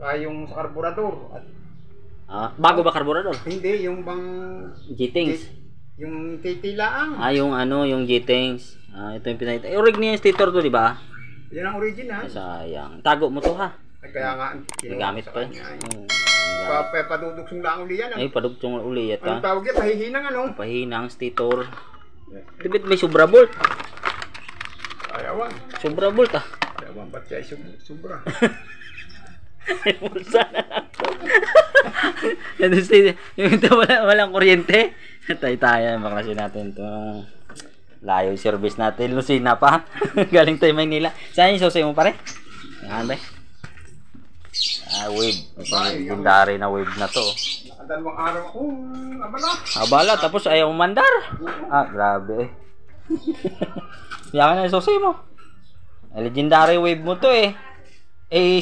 Saka yung sa karburador. At Bago ba karburador? hindi, yung bang G-Things. yung titilaang. Yung yung G-Things. Ito yung pinakita. Orig niya yung stator to, di ba? Yan ang original. Sayang. Tago mo to ha. Kaya nga, Nagamit pa eh. Paduduksong lang uli yan. Ay, padugtong uli ito. Anong tawag yan? Pahihinang ano? Pahinang stator. Dibit may sobra bolt. Ayawan. Sobra bolt ah. Ayawan, ba't siya sobra? Ay, pulsa na lang to. Yung ito walang kuryente. Tayo-tayo. Baklasin natin ito. Layo service natin. Lucina pa. Galing tayo Maynila. Saan yung susay mo pare? Yan ba? Wave. Legendary na wave na to. Dalawang araw ako. Abala. Tapos ayaw umandar. Grabe eh. Yan na yung susay mo. Legendary wave mo to eh.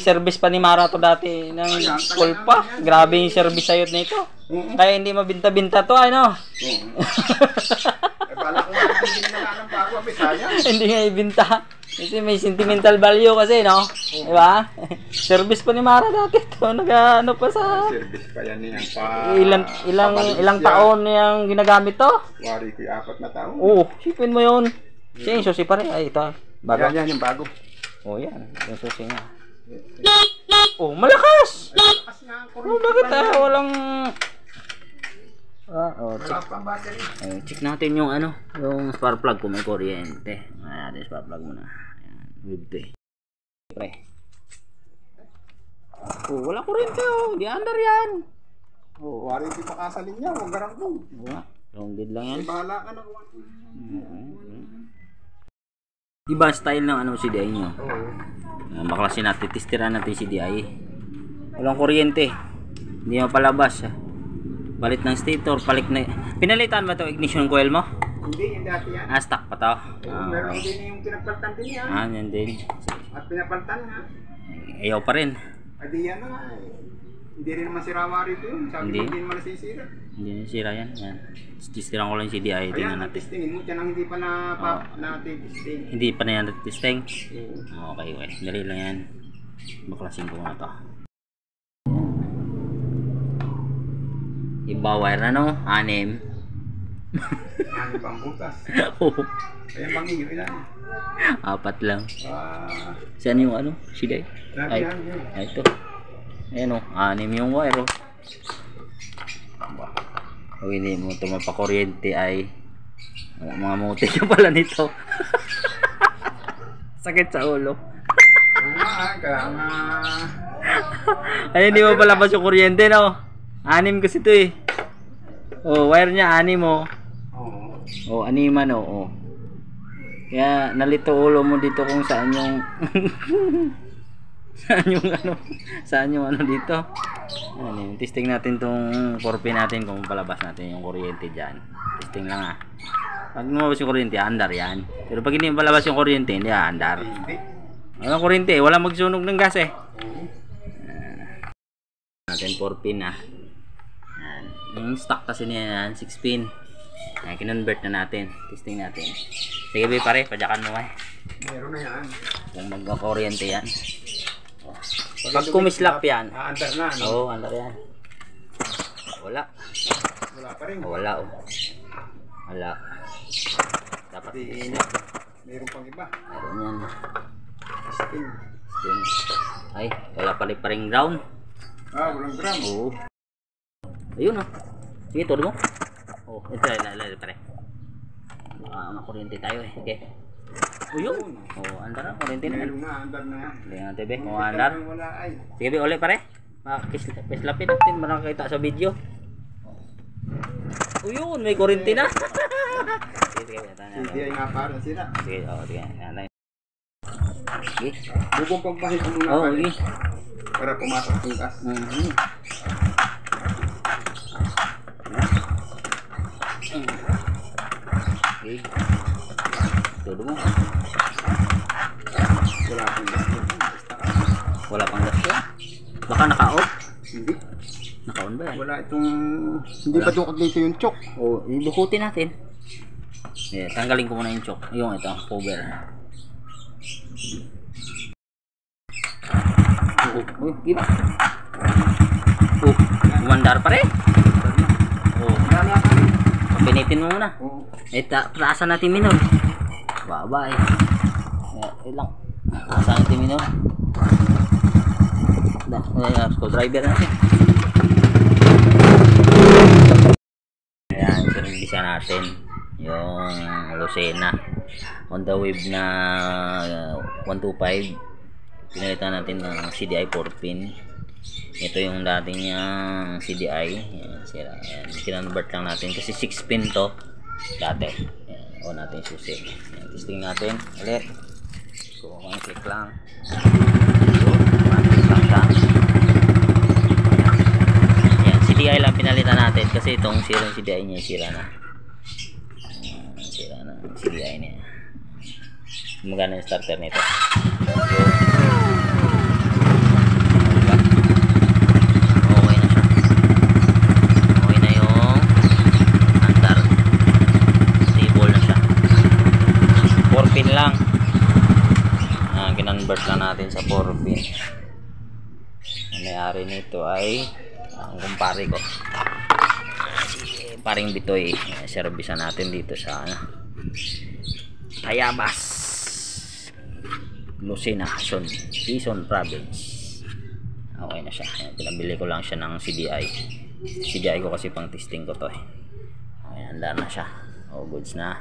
Service pa ni Mara to dati ng full pa. Grabe yung service sa'yo na ito. Kaya hindi mabinta-binta to, ano? Bala ko hindi na lang bago, sayang. Hindi nga ibinta. Kasi may sentimental value kasi, no? Diba? Service pa ni Mara dati to. Nag-ano pa sa... Service pa yan niyang pa... Ilang taon niyang ginagamit to? Wari ko 4 na taon. Sipin mo yun. Siya yung susi pa rin. Ay, ito. Bago. Yan yung bago. Yan. Yung susi nga. Malakas! Malakas nga. Bakit walang... Wala pang battery. Check natin yung yung spark plug kung may kuryente. Natin spark plug muna. Ayan, good day. Pre. Wala kuryente di under yan. Warranty pa kasalin niya, huwag garang po. Rounded lang yan. Bahala ka na. Iba style ng CDI nyo. Baklasin natin, testiran natin CDI. Walang kuryente. Hindi mapalabas. Balit ng stator, pinalitan ba ito ignition coil mo? Hindi, yung dati yan. Stock pa to. Meron din yung pinapaltan din yan. Yan din. At pinapaltan nga. Ayaw pa rin. Adi yan na nga Hindi rin naman sirawa rito yun. Sabi hindi naman nasisira. Hindi nasisira yan. Testiran ko lang yung CDI. Ayan, testingin mo. Yan ang hindi pa na-testing. Hindi pa na yan na-testing? Okay. Dali lang yan. Baklasin ko na to. Iba wire na 6. 6 pang butas. Ayan pang iyo ilan? 4 lang. Saan yung CDI? Ito. Ayan 6 yung wire hindi mo ito mapakuryente ay mga mutik ka pala nito. Sakit sa ulo. Ay hindi mo pala yung kuryente, no? 6 kasi ito eh. Wire niya 6 6 kaya nalito ulo mo dito kung saan yung saan yung dito. Testing natin tong korpe natin kung palabas natin yung kuryente dyan. Testing lang pag lumabas yung kuryente, andar yan. Pero pag hindi palabas yung kuryente, hindi andar. Walang kuryente, walang magsunog ng gas eh. Natin 4 pin yung stock kasi niya 6 pin. Kinonvert na natin. Testing natin. Sige pare, padyakan mo meron na yan kung magkakuryente yan. Pag kumislap yan, andar na. andar yan. Wala pa rin. Wala. Dapat meron pang iba. Meron yan. Testing. Ay, wala pa rin ground. Walang ground. Ayun sige, todo mo. Ito pare. Makuryente tayo eh. Okay. Yun. Andar na, kuryente na. Meron na, andar na yan. Hindi nga tebe, andar. Wala ay. Sige ulit pare. Kislapin natin, makakita sa video. Yun, may kuryente na. Sige, hindi ay nga parang sira. Sige, sige. Sige. Bubong pagpahit mo muna pare. Para pumasok ang gas. Okay. Todo mo. Wala pang gas yan. Baka naka-off? Hindi. Naka-on ba yan? Wala itong... Hindi pa dukot dito yung choke. Ibukutin natin. Tanggalin ko muna yung choke. Yung ito, cover. Uy, gila. Umandar pa rin. Wala ka rin. Pinitin mo muna. Oo. Taasan natin minor. Baba eh. Lang. Taasan natin minor. Screwdriver natin. Ayan, servisa natin yung Lucena Honda Wave na 125. Pinalitan natin ng CDI 4-pin. Ito yung dating CDI. Ayan, sira. Ayan, kinonvert lang natin kasi 6-pin to dati. Ayan, on natin susi. Ayan, testing natin ulit. So, click lang. Click lang siya. Ayan, CDI lang pinalitan natin kasi itong sirang CDI niya sira na. Ayan, sira na ang CDI niya. Magana yung starter nito. Pin lang. Kinonvert lang natin sa 4-pin. Ang may-ari nito ay ang kumpare ko. Si paring Bitoy. Servisa natin dito sa Tayabas, Lucena, Quezon Province. Okay na siya. Ayan, pinabili ko lang siya ng CDI. CDI ko kasi pang testing ko to eh. Ayan, handa na siya. Oh, goods na.